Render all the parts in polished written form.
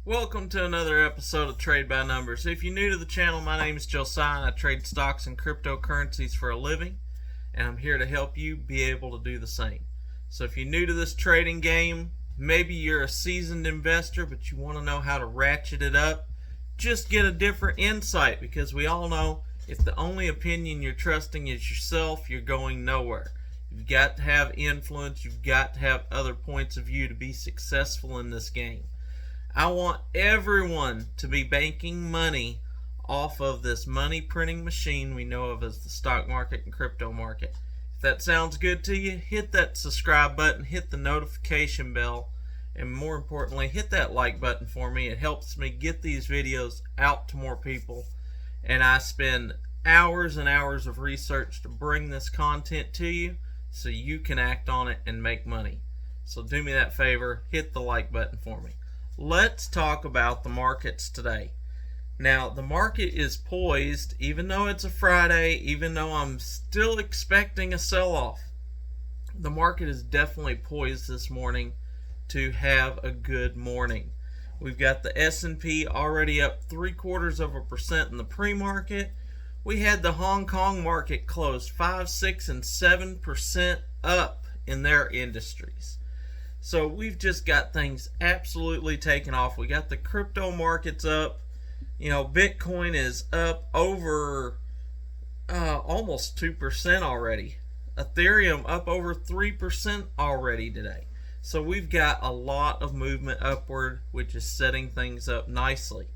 Welcome to another episode of Trade by Numbers. If you're new to the channel, my name is Josiah and I trade stocks and cryptocurrencies for a living, and I'm here to help you be able to do the same. So if you're new to this trading game, maybe you're a seasoned investor but you want to know how to ratchet it up, just get a different insight, because we all know if the only opinion you're trusting is yourself, you're going nowhere. You've got to have influence, you've got to have other points of view to be successful in this game. I want everyone to be banking money off of this money printing machine we know of as the stock market and crypto market. If that sounds good to you, hit that subscribe button, hit the notification bell, and more importantly, hit that like button for me. It helps me get these videos out to more people, and I spend hours and hours of research to bring this content to you so you can act on it and make money. So do me that favor, hit the like button for me. Let's talk about the markets today. Now, the market is poised, even though it's a Friday, even though I'm still expecting a sell-off. The market is definitely poised this morning to have a good morning. We've got the S&P already up 0.75% in the pre-market. We had the Hong Kong market close 5, 6, and 7% up in their industries. So we've just got things absolutely taken off. We got the crypto markets up. Bitcoin is up over almost 2% already. Ethereum up over 3% already today. So we've got a lot of movement upward, which is setting things up nicely.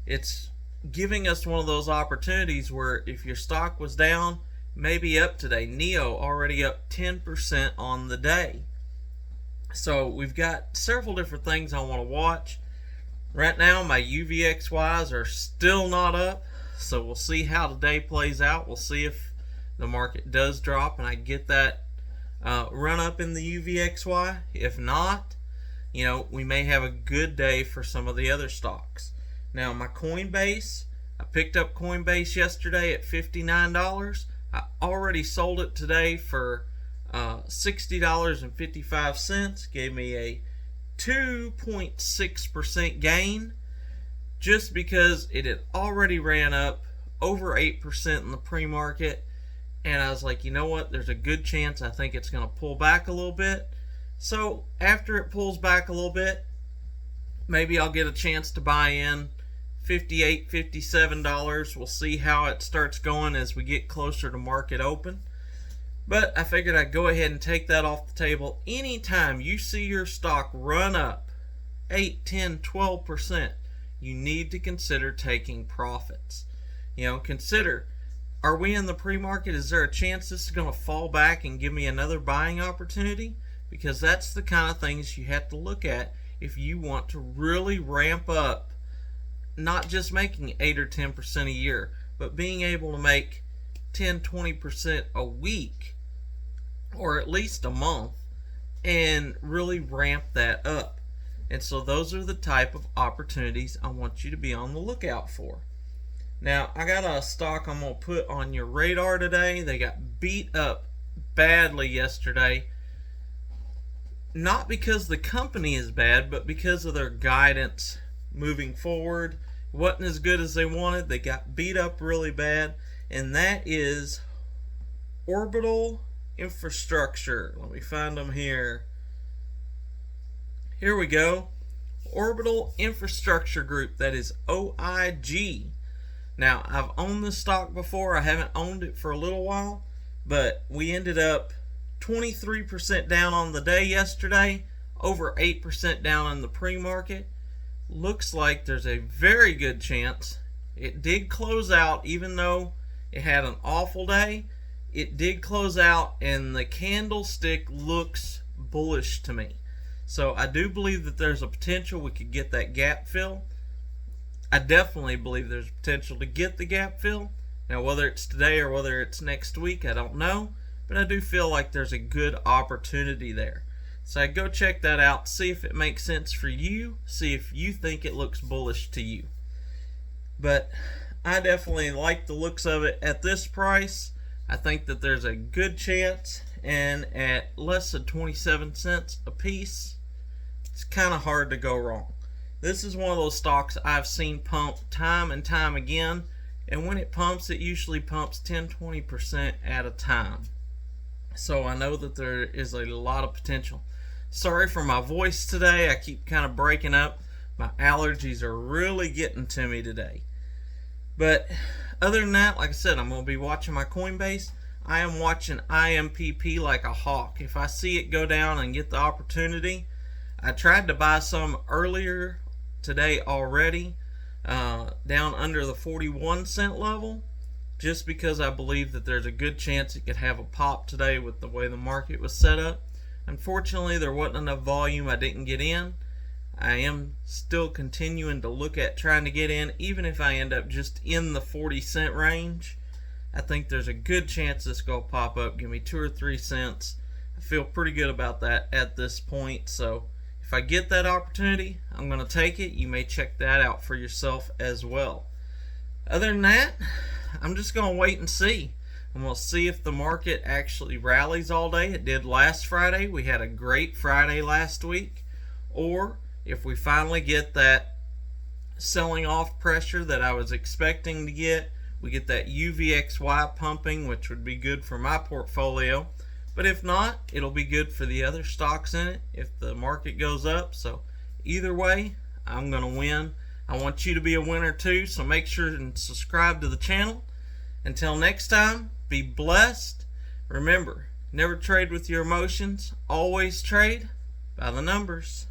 It's giving us one of those opportunities where if your stock was down, maybe up today. NIO already up 10% on the day. So we've got several different things I want to watch. Right now my UVXYs are still not up, so we'll see how the day plays out. We'll see if the market does drop and I get that run up in the UVXY. If not, we may have a good day for some of the other stocks. Now my Coinbase, I picked up Coinbase yesterday at $59. I already sold it today for $60.55, gave me a 2.6% gain, just because it had already ran up over 8% in the pre-market, and I was like, you know what, there's a good chance I think it's going to pull back a little bit. So after it pulls back a little bit, maybe I'll get a chance to buy in $58, $57. We'll see how it starts going as we get closer to market open. But I figured I'd go ahead and take that off the table. Anytime you see your stock run up 8, 10, 12%, you need to consider taking profits. Consider, are we in the pre-market? Is there a chance this is going to fall back and give me another buying opportunity? Because that's the kind of things you have to look at if you want to really ramp up, not just making 8 or 10% a year, but being able to make 10, 20% a week, or at least a month, and really ramp that up. And so those are the type of opportunities I want you to be on the lookout for. Now, I got a stock I'm going to put on your radar today. They got beat up badly yesterday. Not because the company is bad, but because of their guidance moving forward. It wasn't as good as they wanted. They got beat up really bad. And that is Orbital Infrastructure. Let me find them here. Here we go. Orbital Infrastructure Group. That is OIG. Now, I've owned this stock before. I haven't owned it for a little while, but we ended up 23% down on the day yesterday, over 8% down in the pre-market. Looks like there's a very good chance. It did close out, even though it had an awful day. It did close out, and the candlestick looks bullish to me. So I do believe that there's a potential we could get that gap fill. I definitely believe there's potential to get the gap fill. Now, whether it's today or whether it's next week, I don't know. But I do feel like there's a good opportunity there. So I go check that out, see if it makes sense for you, see if you think it looks bullish to you. But I definitely like the looks of it at this price. I think that there's a good chance, and at less than 27 cents a piece, it's kind of hard to go wrong. This is one of those stocks I've seen pump time and time again, and when it pumps, it usually pumps 10-20% at a time. So I know that there is a lot of potential. Sorry for my voice today. I keep kind of breaking up. My allergies are really getting to me today. But other than that, like I said, I'm going to be watching my Coinbase. I am watching IMPP like a hawk. If I see it go down and get the opportunity, I tried to buy some earlier today already, down under the 41 cent level, just because I believe that there's a good chance it could have a pop today with the way the market was set up. Unfortunately, there wasn't enough volume. I didn't get in. I am still continuing to look at trying to get in, even if I end up just in the 40-cent range. I think there's a good chance this will pop up, give me 2 or 3 cents. I feel pretty good about that at this point. So if I get that opportunity, I'm going to take it. You may check that out for yourself as well. Other than that, I'm just going to wait and see. And we'll see if the market actually rallies all day. It did last Friday. We had a great Friday last week. Or if we finally get that selling off pressure that I was expecting to get, we get that UVXY pumping, which would be good for my portfolio. But if not, it'll be good for the other stocks in it if the market goes up. So either way, I'm going to win. I want you to be a winner too, so make sure and subscribe to the channel. Until next time, be blessed. Remember, never trade with your emotions. Always trade by the numbers.